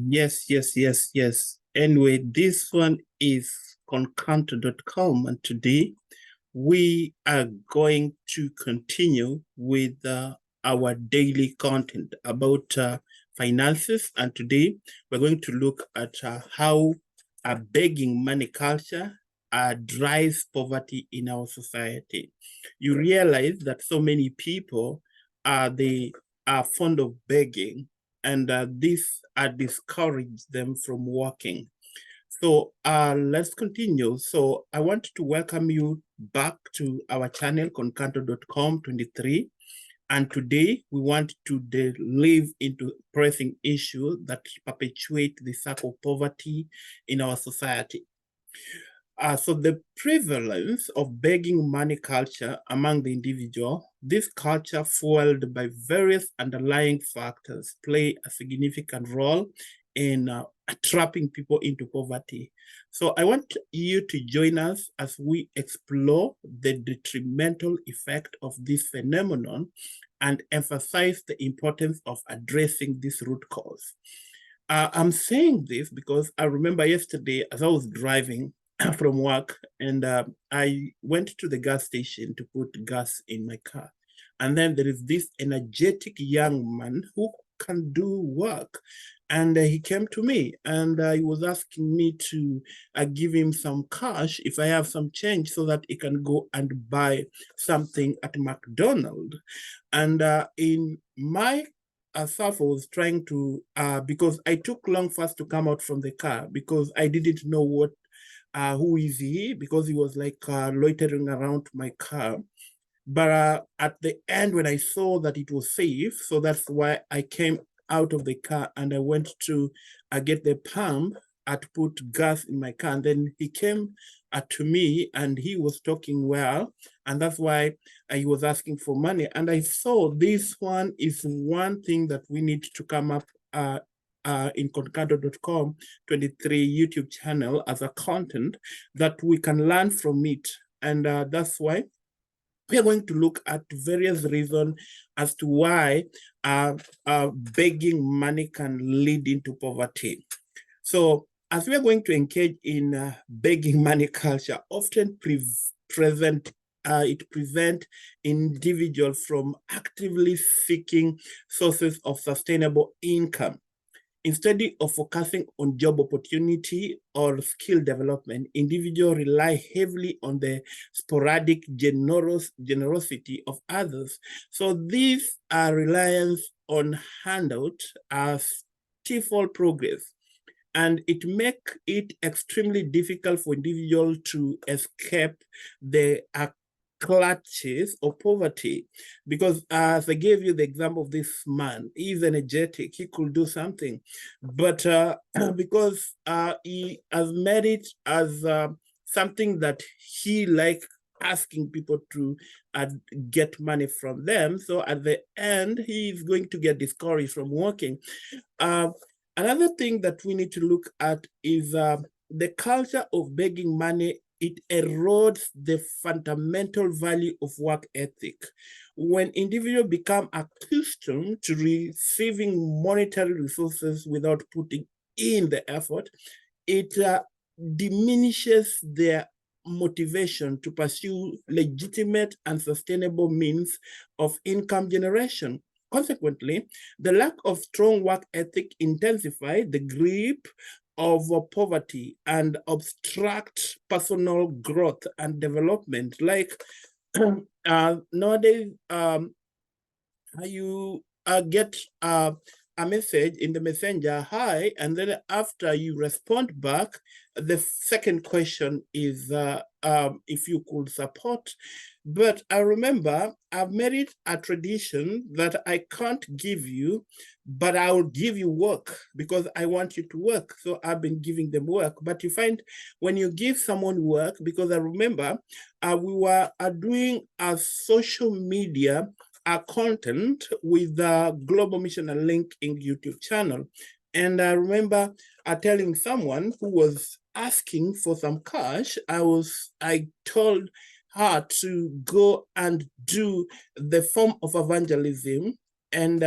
Yes. Anyway, this one is concanto.com, and today we are going to continue with our daily content about finances. And today we're going to look at how a begging money culture drives poverty in our society. You realize that so many people they are fond of begging, and this discourage them from working. So let's continue. So I want to welcome you back to our channel, concanto.com 23. And today we want to delve into pressing issues that perpetuate the cycle of poverty in our society. So the prevalence of begging money culture among the individual, this culture fueled by various underlying factors, play a significant role in trapping people into poverty. So I want you to join us as we explore the detrimental effect of this phenomenon and emphasize the importance of addressing this root cause. I'm saying this because I remember yesterday as I was driving from work, and I went to the gas station to put gas in my car. And then there is this energetic young man who can do work. And he came to me and he was asking me to give him some cash if I have some change so that he can go and buy something at McDonald's. And in my self, I was trying to, because I took long first to come out from the car because I didn't know who is he, because he was like loitering around my car. But at the end, when I saw that it was safe, so that's why I came out of the car and I went to get the pump to put gas in my car. And then he came to me and he was talking well. And that's why he was asking for money. And I saw this one is one thing that we need to come up in concanto.com 23 YouTube channel as a content that we can learn from it. And that's why we are going to look at various reasons as to why begging money can lead into poverty. So as we are going to engage in begging money culture, often it prevents individuals from actively seeking sources of sustainable income. Instead of focusing on job opportunity or skill development, individuals rely heavily on the sporadic generosity of others. So this reliance on handout stifle progress, and it makes it extremely difficult for individuals to escape the clutches of poverty. Because as I gave you the example of this man, he's energetic, he could do something, but because he has made it as something that he like asking people to get money from them, so at the end he is going to get discouraged from working. Another thing that we need to look at is the culture of begging money. It erodes the fundamental value of work ethic. When individuals become accustomed to receiving monetary resources without putting in the effort, it diminishes their motivation to pursue legitimate and sustainable means of income generation. Consequently, the lack of strong work ethic intensifies the grip of poverty and obstruct personal growth and development. Like nowadays, you get a message in the messenger, hi, and then after you respond back, the second question is if you could support. But I remember I've made it a tradition that I can't give you, but I will give you work because I want you to work. So I've been giving them work. But you find when you give someone work, because I remember we were doing a social media content with the Global Mission and Link in YouTube channel. And I remember telling someone who was asking for some cash, I told her to go and do the form of evangelism and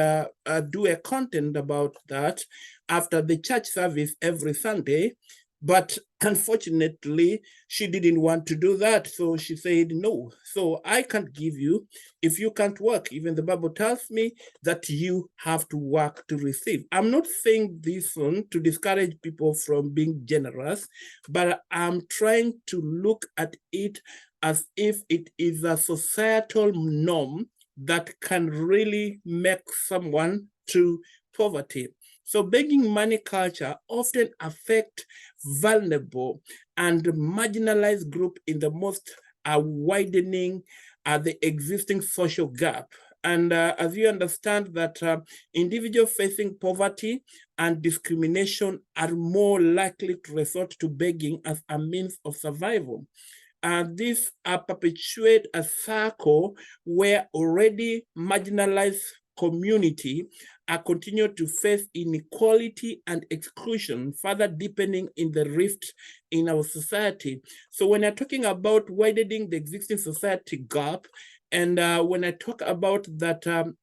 do a content about that after the church service every Sunday. But unfortunately, she didn't want to do that. So she said, no. So I can't give you if you can't work. Even the Bible tells me that you have to work to receive. I'm not saying this one to discourage people from being generous, but I'm trying to look at it as if it is a societal norm that can really make someone to poverty. So begging money culture often affect vulnerable and marginalized group in the most widening the existing social gap. And as you understand that individuals facing poverty and discrimination are more likely to resort to begging as a means of survival. And this perpetuate a circle where already marginalized community continue to face inequality and exclusion, further deepening in the rift in our society. So when I'm talking about widening the existing society gap, and when I talk about that,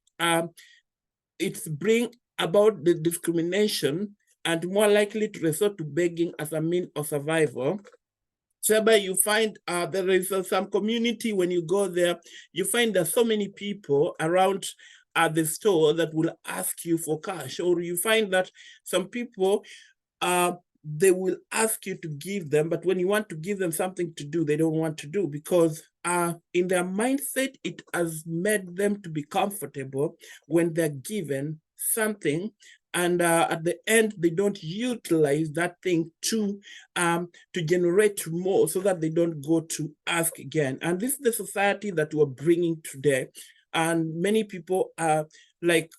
it's bring about the discrimination and more likely to resort to begging as a means of survival. Whereby you find there is some community, when you go there, you find there's so many people around at the store that will ask you for cash, or you find that some people, they will ask you to give them, but when you want to give them something to do, they don't want to do, because in their mindset, it has made them to be comfortable when they're given something, and at the end they don't utilize that thing to generate more, so that they don't go to ask again. And this is the society that we're bringing today, and many people are like,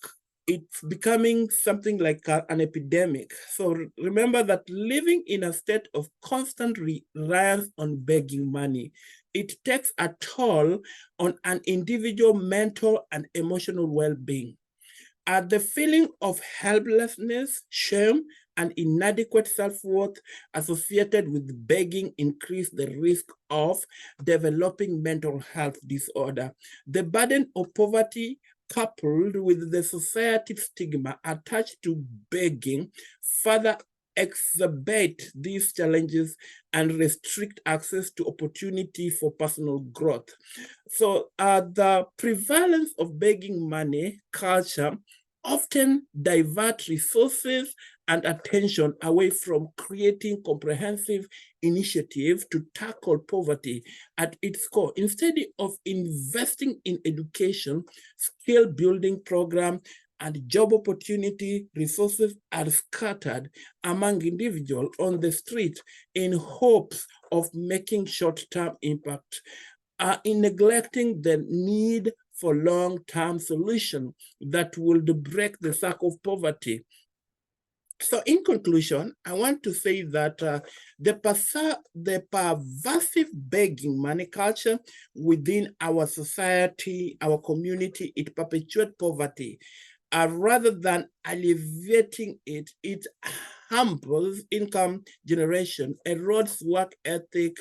it's becoming something like an epidemic. So remember that living in a state of constant reliance on begging money, it takes a toll on an individual mental and emotional well-being. The feeling of helplessness, shame, and inadequate self-worth associated with begging increase the risk of developing mental health disorder. The burden of poverty, coupled with the society's stigma attached to begging, further exacerbate these challenges and restrict access to opportunity for personal growth. So the prevalence of begging money culture often divert resources and attention away from creating comprehensive initiatives to tackle poverty at its core. Instead of investing in education, skill building program, and job opportunity, resources are scattered among individuals on the street in hopes of making short-term impact, in neglecting the need for long-term solution that would break the cycle of poverty. So in conclusion, I want to say that the pervasive begging money culture within our society, our community, it perpetuates poverty. Rather than alleviating it, it hampers income generation, erodes work ethic,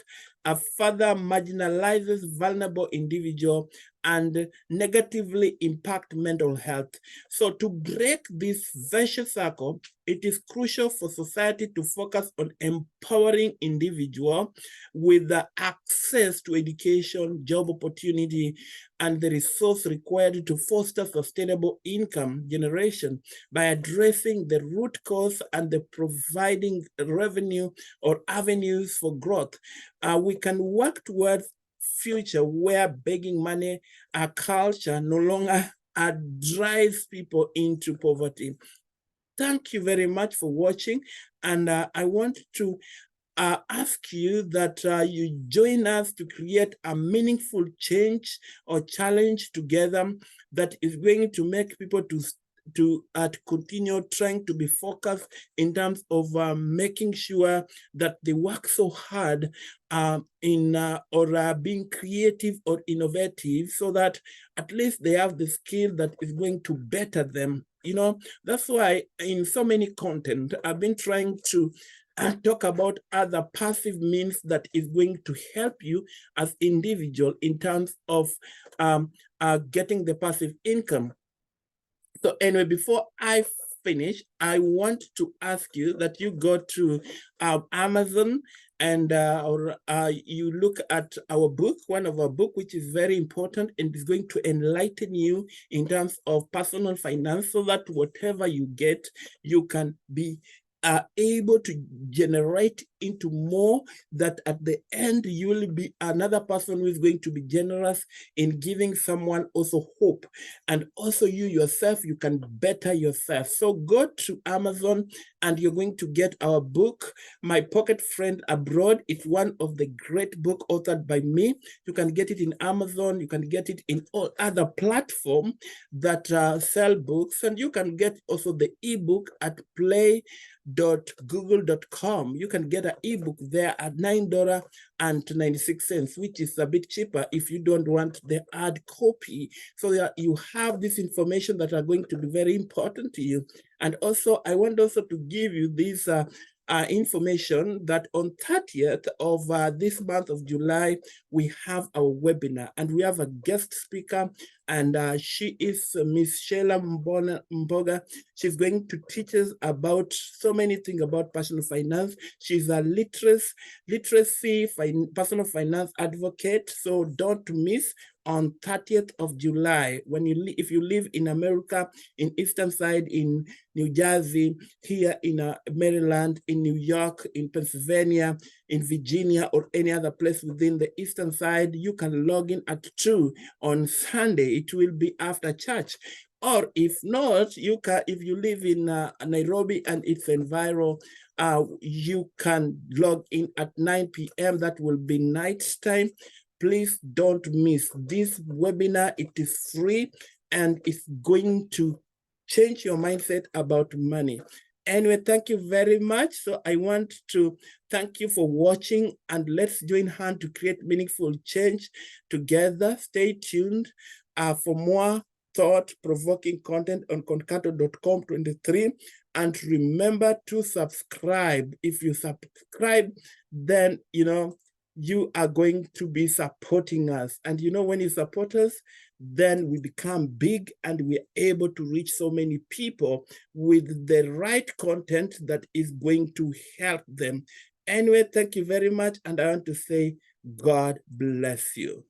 further marginalizes vulnerable individual, and negatively impact mental health. So to break this vicious circle, it is crucial for society to focus on empowering individuals with the access to education, job opportunity, and the resource required to foster sustainable income generation by addressing the root cause and the providing revenue or avenues for growth. We can work towards future where begging money culture no longer drives people into poverty. Thank you very much for watching, and I want to ask you that you join us to create a meaningful change or challenge together that is going to make people to continue trying to be focused in terms of making sure that they work so hard in or being creative or innovative, so that at least they have the skill that is going to better them. You know, that's why in so many content, I've been trying to talk about other passive means that is going to help you as individual in terms of getting the passive income. So anyway, before I finish, I want to ask you that you go to Amazon and you look at our book, one of our book, which is very important and is going to enlighten you in terms of personal finance, so that whatever you get, you can be able to generate into more, that at the end you will be another person who is going to be generous in giving someone also hope, and also you yourself, you can better yourself. So go to Amazon and you're going to get our book, My Pocket Friend Abroad. It's one of the great book authored by me. You can get it in Amazon, you can get it in all other platforms that sell books, and you can get also the ebook at play.google.com. You can get an ebook there at $9.96, which is a bit cheaper if you don't want the hard copy. So that you have this information that are going to be very important to you. And also, I want also to give you this information that on 30th of this month of July, we have our webinar, and we have a guest speaker, and she is Miss Sheila Mboga. She's going to teach us about so many things about personal finance. She's a literacy personal finance advocate, so don't miss on 30th of July. When if you live in America, in Eastern Side, in New Jersey, here in Maryland, in New York, in Pennsylvania, in Virginia, or any other place within the Eastern Side, you can log in at 2 on Sunday. It will be after church. Or if not, you can, if you live in Nairobi and its environment, you can log in at 9 p.m. That will be night time. Please don't miss this webinar. It is free and it's going to change your mindset about money. Anyway, thank you very much. So I want to thank you for watching, and let's join hands to create meaningful change together. Stay tuned for more thought-provoking content on Concanto.com 23. And remember to subscribe. If you subscribe, then, you are going to be supporting us. And when you support us, then we become big and we're able to reach so many people with the right content that is going to help them. Anyway, thank you very much. And I want to say, God bless you.